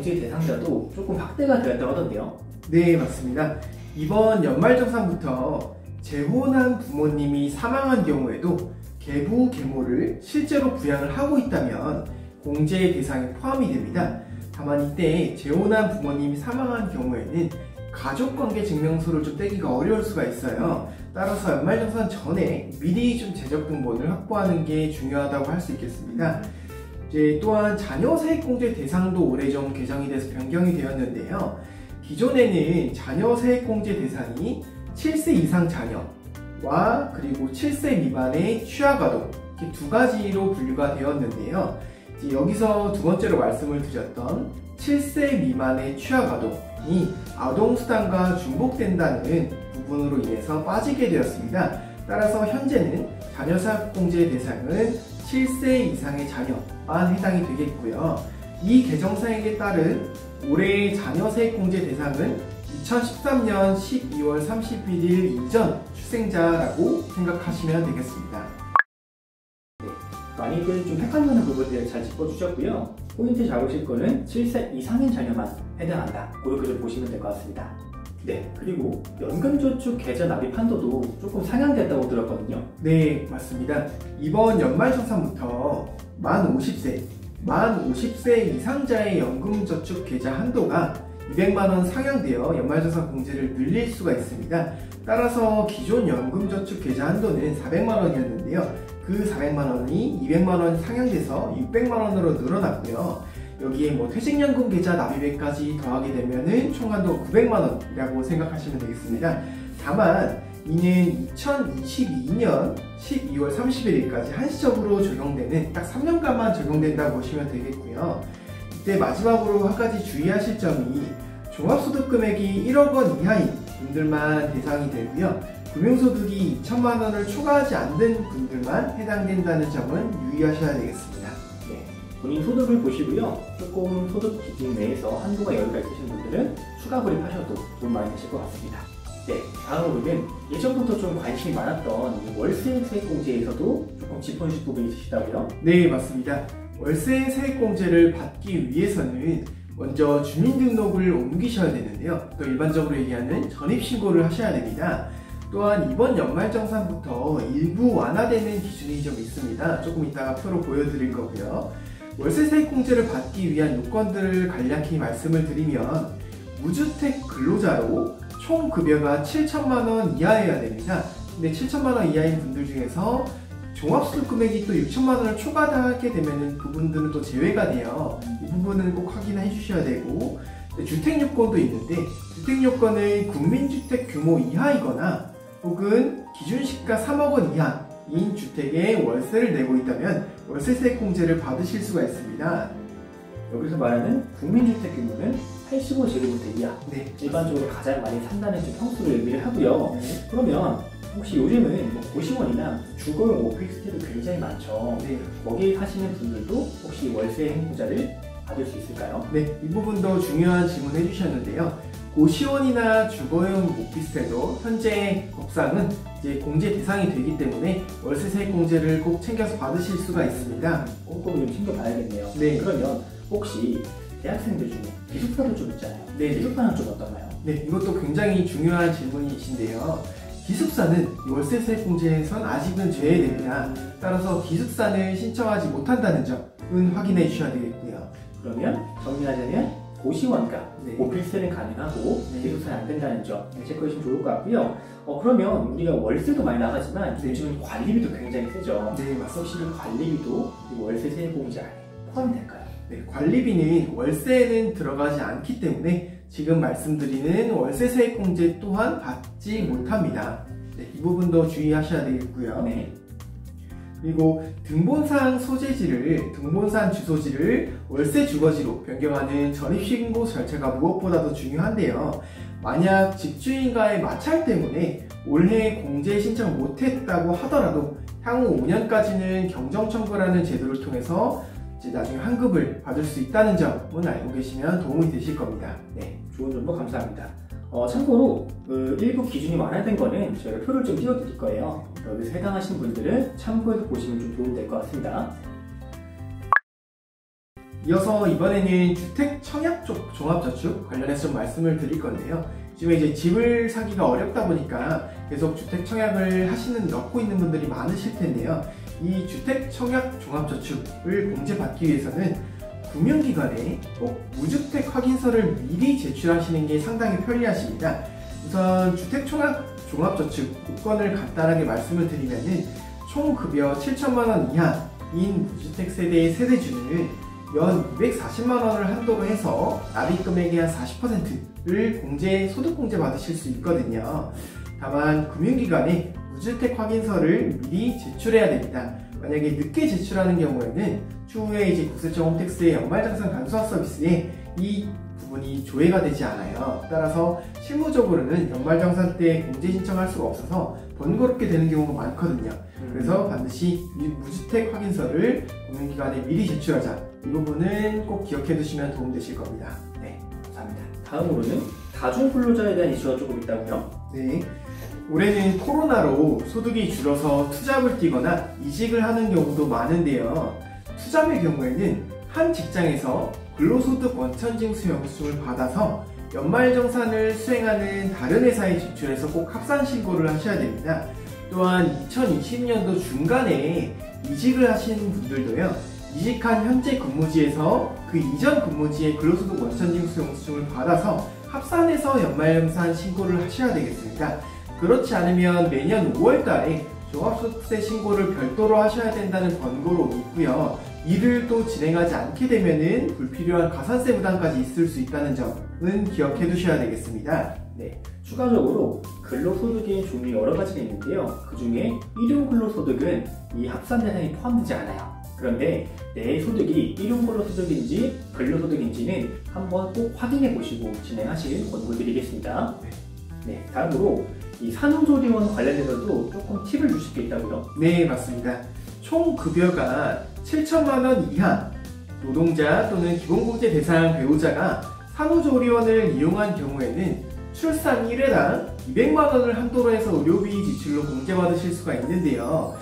공제 대상자도 조금 확대가 되었다고 하던데요. 네, 맞습니다. 이번 연말정산부터 재혼한 부모님이 사망한 경우에도 계부, 계모를 실제로 부양을 하고 있다면 공제 대상에 포함이 됩니다. 다만 이때 재혼한 부모님이 사망한 경우에는 가족관계 증명서를 좀 떼기가 어려울 수가 있어요. 따라서 연말정산 전에 미리 좀 재적 등본을 확보하는 게 중요하다고 할 수 있겠습니다. 또한 자녀 세액공제 대상도 올해 좀 개정이 돼서 변경이 되었는데요. 기존에는 자녀 세액공제 대상이 7세 이상 자녀와 그리고 7세 미만의 취약아동 이렇게 두 가지로 분류가 되었는데요. 여기서 두 번째로 말씀을 드렸던 7세 미만의 취약아동이 아동수당과 중복된다는 부분으로 인해서 빠지게 되었습니다. 따라서 현재는 자녀세액공제 대상은 7세 이상의 자녀만 해당이 되겠고요. 이 개정사항에 따른 올해의 자녀세액공제 대상은 2013년 12월 31일 이전 출생자라고 생각하시면 되겠습니다. 네, 많이들 좀 헷갈리는 부분들을 잘 짚어주셨고요. 포인트 잡으실 거는 7세 이상인 자녀만 해당한다. 그렇게 좀 보시면 될 것 같습니다. 네, 그리고 연금저축 계좌 납입 한도도 조금 상향됐다고 들었거든요. 네, 맞습니다. 이번 연말정산부터 만 50세 이상자의 연금저축 계좌 한도가 200만원 상향되어 연말정산 공제를 늘릴 수가 있습니다. 따라서 기존 연금저축 계좌 한도는 400만원이었는데요. 그 400만원이 200만원 상향돼서 600만원으로 늘어났고요. 여기에 퇴직연금 계좌 납입액까지 더하게 되면은 총 한도 900만원이라고 생각하시면 되겠습니다. 다만 이는 2022년 12월 31일까지 한시적으로 적용되는 딱 3년간만 적용된다고 보시면 되겠고요. 이때 마지막으로 한 가지 주의하실 점이 종합소득 금액이 1억 원 이하인 분들만 대상이 되고요. 금융소득이 2천만 원을 초과하지 않는 분들만 해당된다는 점은 유의하셔야 되겠습니다. 네, 본인 소득을 보시고요. 조금 소득 기준 내에서 한도가 여유가 있으신 분들은 추가 구입하셔도 도움 많이 되실 것 같습니다. 네, 다음으로는 예전부터 좀 관심이 많았던 월세 세액공제에서도 조금 짚어주실 부분이 있으시다고요? 네, 맞습니다. 월세 세액공제를 받기 위해서는 먼저 주민등록을 옮기셔야 되는데요. 또 일반적으로 얘기하는 전입신고를 하셔야 됩니다. 또한 이번 연말정산부터 일부 완화되는 기준이 좀 있습니다. 조금 이따가 표로 보여드릴 거고요. 월세 세액공제를 받기 위한 요건들을 간략히 말씀을 드리면 무주택 근로자로 총 급여가 7천만원 이하여야 됩니다. 근데 7천만원 이하인 분들 중에서 종합소득 금액이 또 6천만원을 초과하게 되면 그분들은 또 제외가 돼요. 이 부분은 꼭 확인해 주셔야 되고, 주택요건도 있는데 주택요건은 국민주택 규모 이하이거나 혹은 기준시가 3억 원 이하인 주택에 월세를 내고 있다면 월세세액공제를 받으실 수가 있습니다. 여기서 말하는 국민주택 규모는 85제곱미터 이하, 네, 일반적으로 가장 많이 산다는 평수를 의미를 하고요. 네. 그러면 혹시 요즘은 고시원이나 주거용 오피스텔도 굉장히 많죠. 네. 거기에 사시는 분들도 혹시 월세 행보자를 받을 수 있을까요? 네, 이 부분도 중요한 질문 해주셨는데요. 고시원이나 주거용 오피스텔도 현재 법상은 이제 공제 대상이 되기 때문에 월세세액공제를 꼭 챙겨서 받으실 수가 있습니다. 꼼꼼히 좀 챙겨봐야겠네요. 네. 그러면 혹시 대학생들 중에 기숙사도 좀 있잖아요. 네. 기숙사는 좀 어떤가요? 네, 이것도 굉장히 중요한 질문이신데요. 기숙사는 월세세액공제에선 아직은 제외됩니다. 따라서 기숙사는 신청하지 못한다는 점은 확인해 주셔야 되겠고요. 그러면 정리하자면 고시원가, 네. 오피스텔은 가능하고 네. 기숙사는 안 된다는 점 체크해 주시면 좋을 것 같고요. 그러면 우리가 월세도 많이 나가지만 네. 요즘은 관리비도 굉장히 세죠. 네, 맞습니다. 혹시 관리비도 월세 세액공제 안에 포함이 될까요? 네, 관리비는 월세에는 들어가지 않기 때문에 지금 말씀드리는 월세세액공제 또한 받지 못합니다. 네, 이 부분도 주의하셔야 되겠고요. 네. 그리고 등본상 주소지를 월세 주거지로 변경하는 전입신고 절차가 무엇보다도 중요한데요. 만약 집주인과의 마찰 때문에 올해 공제 신청을 못했다고 하더라도 향후 5년까지는 경정청구라는 제도를 통해서 이제 나중에 환급을 받을 수 있다는 점은 알고 계시면 도움이 되실 겁니다. 네, 좋은 정보 감사합니다. 참고로 일부 기준이 완화된 거는 저희가 표를 좀 띄워드릴 거예요. 여기서 해당하신 분들은 참고해서 보시면 좀 도움이 될 것 같습니다. 이어서 이번에는 주택 청약 쪽 종합저축 관련해서 좀 말씀을 드릴 건데요. 지금 이제 집을 사기가 어렵다 보니까 계속 주택 청약을 넣고 있는 분들이 많으실 텐데요. 이 주택 청약 종합저축을 공제받기 위해서는 금융기관에 꼭 무주택 확인서를 미리 제출하시는 게 상당히 편리하십니다. 우선 주택 청약 종합저축 조건을 간단하게 말씀을 드리면은 총 급여 7천만 원 이하인 무주택 세대의 세대주는 연 240만 원을 한도로 해서 납입 금액의 한 40%를 소득공제 받으실 수 있거든요. 다만 금융기관에 무주택 확인서를 미리 제출해야 됩니다. 만약에 늦게 제출하는 경우에는 추후에 이제 국세청 홈택스의 연말정산 간소화 서비스에 이 부분이 조회가 되지 않아요. 따라서 실무적으로는 연말정산 때 공제 신청할 수가 없어서 번거롭게 되는 경우가 많거든요. 그래서 반드시 이 무주택 확인서를 금융기관에 미리 제출하자. 이 부분은 꼭 기억해 두시면 도움되실 겁니다. 네, 감사합니다. 다음으로는 다중근로자에 대한 이슈가 조금 있다고요? 네. 올해는 코로나로 소득이 줄어서 투잡을 뛰거나 이직을 하는 경우도 많은데요. 투잡의 경우에는 한 직장에서 근로소득 원천징수 영수증을 받아서 연말정산을 수행하는 다른 회사에 제출해서 꼭 합산 신고를 하셔야 됩니다. 또한 2020년도 중간에 이직을 하신 분들도요, 이직한 현재 근무지에서 그 이전 근무지의 근로소득 원천징수 영수증을 받아서 합산해서 연말정산 신고를 하셔야 되겠습니다. 그렇지 않으면 매년 5월달에 종합소득세 신고를 별도로 하셔야 된다는 권고로 있고요. 이를 또 진행하지 않게 되면은 불필요한 가산세 부담까지 있을 수 있다는 점은 기억해 두셔야 되겠습니다. 네, 추가적으로 근로소득의 종류 여러 가지가 있는데요. 그 중에 일용 근로소득은 이 합산 대상에 포함되지 않아요. 그런데 내 소득이 일용 근로소득인지 근로소득인지는 한번 꼭 확인해 보시고 진행하실 권고드리겠습니다. 네, 다음으로 이 산후조리원 관련해서도 조금 팁을 주실 게 있다고요? 네, 맞습니다. 총 급여가 7천만 원 이하 노동자 또는 기본공제 대상 배우자가 산후조리원을 이용한 경우에는 출산 1회당 200만 원을 한도로 해서 의료비 지출로 공제받으실 수가 있는데요.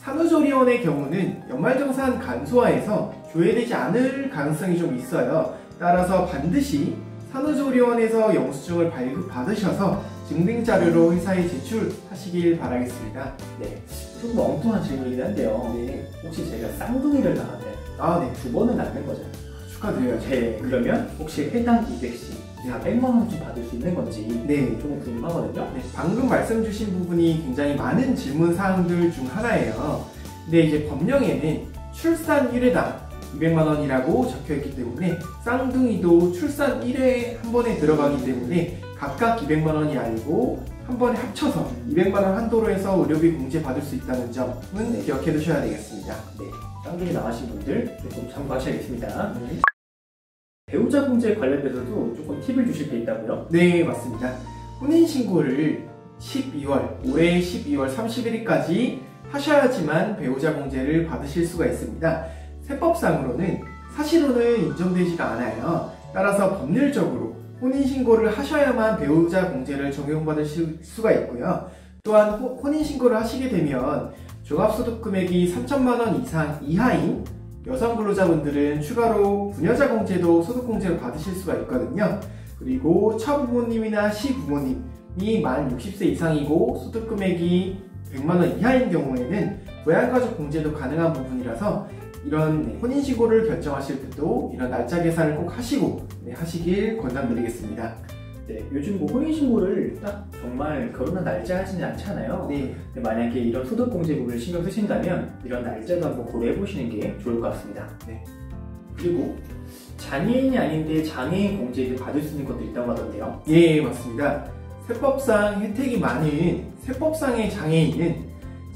산후조리원의 경우는 연말정산 간소화에서 조회되지 않을 가능성이 좀 있어요. 따라서 반드시 산후조리원에서 영수증을 발급받으셔서 증빙자료로 회사에 제출하시길 바라겠습니다. 네, 조금 엉뚱한 질문이긴 한데요. 네. 혹시 제가 쌍둥이를 낳으면 네. 두 번은 낳는 거죠? 축하드려요. 네, 그러면 혹시 회당 200씩 400만 원쯤 받을 수 있는 건지 네. 조금 궁금하거든요. 네, 방금 말씀 주신 부분이 굉장히 많은 질문 사항들 중 하나예요. 근데 이제 법령에는 출산 1회당 200만 원이라고 적혀있기 때문에 쌍둥이도 출산 1회 한 번에 들어가기 때문에 각각 200만 원이 아니고 한 번에 합쳐서 200만 원 한도로 해서 의료비 공제 받을 수 있다는 점은 기억해 두셔야 되겠습니다. 네, 쌍둥이 나가신 분들 조금 참고하셔야겠습니다. 배우자 공제 관련돼서도 조금 팁을 주실 게 있다고요? 네, 맞습니다. 혼인신고를 올해 12월 31일까지 하셔야지만 배우자 공제를 받으실 수가 있습니다. 세법상으로는 사실혼은 인정되지가 않아요. 따라서 법률적으로 혼인신고를 하셔야만 배우자 공제를 적용받으실 수가 있고요. 또한 혼인신고를 하시게 되면 종합소득 금액이 3천만 원 이하인 여성 근로자분들은 추가로 부녀자 공제도 소득공제로 받으실 수가 있거든요. 그리고 처부모님이나 시부모님이 만 60세 이상이고 소득 금액이 100만 원 이하인 경우에는 부양가족 공제도 가능한 부분이라서 이런 혼인신고를 결정하실 때도 이런 날짜 계산을 꼭 하시고 하시길 권장드리겠습니다. 네, 요즘 뭐 혼인신고를 딱 정말 결혼한 날짜 하지는 않잖아요. 네. 근데 만약에 이런 소득공제 부분을 신경 쓰신다면 이런 날짜도 한번 고려해 보시는 게 좋을 것 같습니다. 네. 그리고 장애인이 아닌데 장애인 공제를 받을 수 있는 것도 있다고 하던데요. 예, 맞습니다. 세법상 혜택이 많은 세법상의 장애인은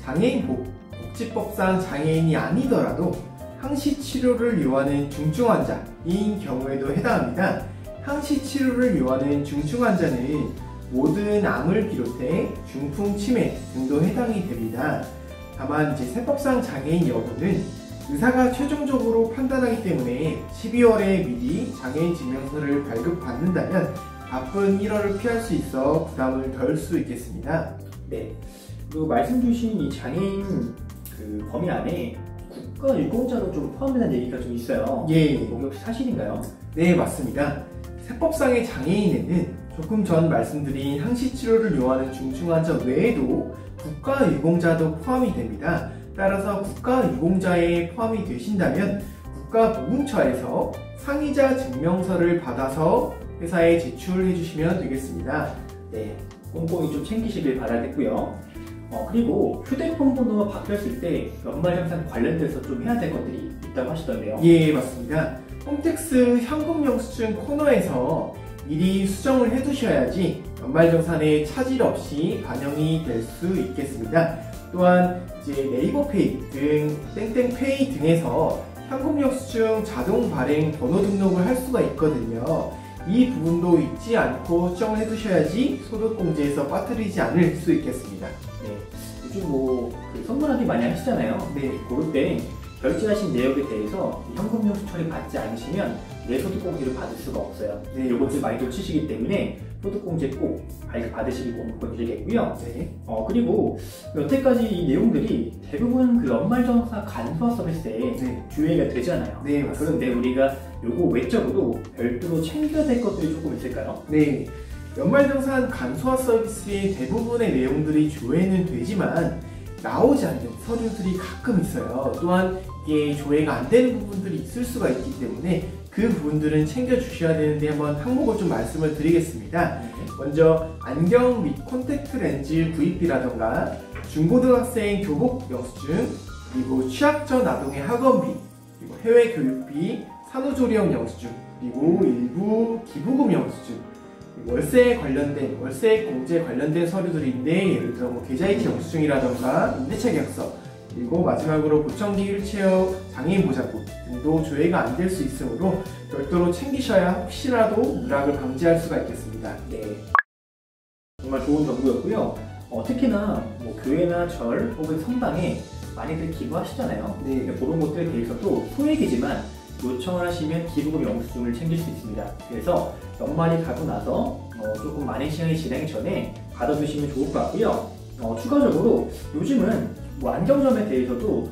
장애인 복지법상 장애인이 아니더라도 항시 치료를 요하는 중증 환자인 경우에도 해당합니다. 항시 치료를 요하는 중증 환자는 모든 암을 비롯해 중풍, 치매 등도 해당이 됩니다. 다만 이제 세법상 장애인 여부는 의사가 최종적으로 판단하기 때문에 12월에 미리 장애인 증명서를 발급받는다면 바쁜 1월을 피할 수 있어 부담을 덜 수 있겠습니다. 네. 그리고 말씀 주신 이 장애인 범위 안에 국가유공자도 좀 포함된다는 얘기가 좀 있어요. 예. 혹시 사실인가요? 네, 맞습니다. 세법상의 장애인에는 조금 전 말씀드린 항시치료를 요하는 중증환자 외에도 국가유공자도 포함이 됩니다. 따라서 국가유공자에 포함이 되신다면 국가보훈처에서 상의자 증명서를 받아서 회사에 제출해 주시면 되겠습니다. 네, 꼼꼼히 좀 챙기시길 바라겠고요. 그리고 휴대폰 번호가 바뀌었을 때 연말정산 관련돼서 좀 해야 될 것들이 있다고 하시던데요. 예, 맞습니다. 홈택스 현금 영수증 코너에서 미리 수정을 해두셔야지 연말정산에 차질 없이 반영이 될 수 있겠습니다. 또한 이제 네이버페이 등 땡땡페이 등에서 현금 영수증 자동 발행 번호 등록을 할 수가 있거든요. 이 부분도 잊지 않고 수정을 해두셔야지 소득공제에서 빠뜨리지 않을 수 있겠습니다. 네, 요즘 선물하기 많이 하시잖아요. 네, 그럴 때 결제하신 내역에 대해서 현금 영수 처리 받지 않으시면 내소득공제를 받을 수가 없어요. 네, 이것들 많이 놓치시기 때문에 소득공제 꼭 받으시기 권고드리겠고요. 네. 그리고 여태까지 이 내용들이 대부분 그 연말정산 간소화 서비스에 네. 조회가 되잖아요. 네, 맞습니다. 그런데 우리가 요거 외적으로 별도로 챙겨야 될 것들이 조금 있을까요? 네, 연말정산 간소화 서비스의 대부분의 내용들이 조회는 되지만 나오지 않는 서류들이 가끔 있어요. 또한 이게 조회가 안 되는 부분들이 있을 수가 있기 때문에 그 부분들은 챙겨주셔야 되는데 한번 항목을 좀 말씀을 드리겠습니다. 먼저 안경 및 콘택트 렌즈 구입비라던가 중고등학생 교복 영수증, 그리고 취학 전 아동의 학원비, 그리고 해외 교육비, 산후조리원 영수증, 그리고 일부 기부금 영수증, 월세 공제 관련된 서류들인데 예를 들어 계좌이체 영수증이라던가 임대차 계약서, 그리고 마지막으로 보청기 휠체어 장애인 보장금 등도 조회가 안 될 수 있으므로 별도로 챙기셔야 혹시라도 누락을 방지할 수가 있겠습니다. 네, 정말 좋은 정보였고요. 특히나 교회나 절 혹은 성당에 많이들 기부하시잖아요. 네. 그런 것들에 대해서도 소액이지만 요청을 하시면 기부금 영수증을 챙길 수 있습니다. 그래서 연말이 가고 나서 조금 많은 시간이 지나기 전에 받아두시면 좋을 것 같고요. 추가적으로 요즘은 안경점에 대해서도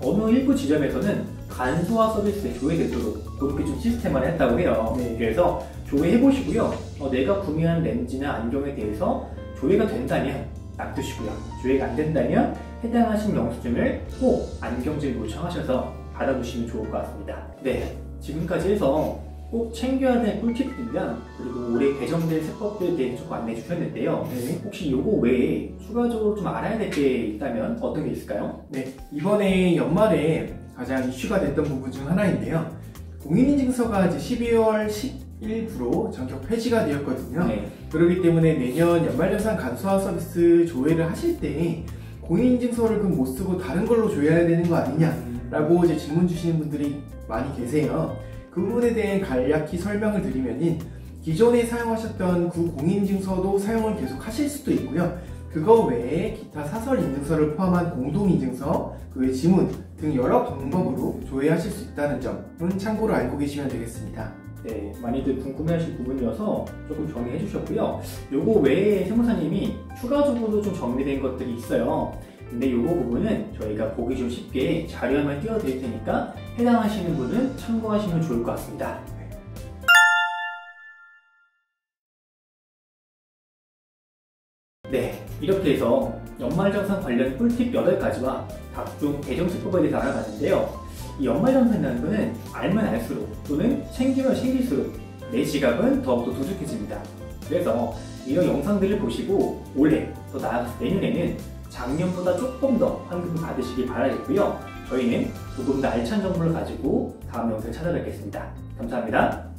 어느 일부 지점에서는 간소화 서비스에 조회되도록 그렇게 좀 시스템화를 했다고 해요. 네. 그래서 조회해 보시고요. 내가 구매한 렌즈나 안경에 대해서 조회가 된다면 놔두시고요. 조회가 안 된다면 해당하신 영수증을 꼭 안경점에 요청하셔서 받아두시면 좋을 것 같습니다. 네, 지금까지 해서 꼭 챙겨야 될 꿀팁들이랑 그리고 올해 개정된 세법들에 대해 조금 안내해 주셨는데요. 네. 혹시 요거 외에 추가적으로 좀 알아야 될 게 있다면 어떤 게 있을까요? 네, 이번에 연말에 가장 이슈가 됐던 부분 중 하나인데요. 공인인증서가 이제 12월 10일부로 전격 폐지가 되었거든요. 네. 그렇기 때문에 내년 연말정산 간소화 서비스 조회를 하실 때 공인인증서를 그럼 못 쓰고 다른 걸로 조회해야 되는 거 아니냐라고 이제 질문 주시는 분들이 많이 계세요. 그 부분에 대해 간략히 설명을 드리면은 기존에 사용하셨던 그 공인인증서도 사용을 계속 하실 수도 있고요. 그거 외에 기타 사설 인증서를 포함한 공동인증서, 그 외 지문 등 여러 방법으로 조회하실 수 있다는 점은 참고로 알고 계시면 되겠습니다. 네, 많이들 궁금해하실 부분이어서 조금 정리해 주셨고요. 요거 외에 세무사님이 추가적으로 좀 정리된 것들이 있어요. 근데 요거 부분은 저희가 보기 좀 쉽게 자료화면 띄워드릴 테니까 해당하시는 분은 참고하시면 좋을 것 같습니다. 네, 이렇게 해서 연말정산 관련 꿀팁 8가지와 각종 개정세법에 대해서 알아봤는데요. 이 연말정산이라는 것은 알면 알수록 또는 챙기면 챙길수록 내 지갑은 더욱더 두둑해집니다. 그래서 이런 영상들을 보시고 올해 또 나아가서 내년에는 작년보다 조금 더 환급을 받으시길 바라겠고요. 저희는 조금 더 알찬 정보를 가지고 다음 영상에 찾아뵙겠습니다. 감사합니다.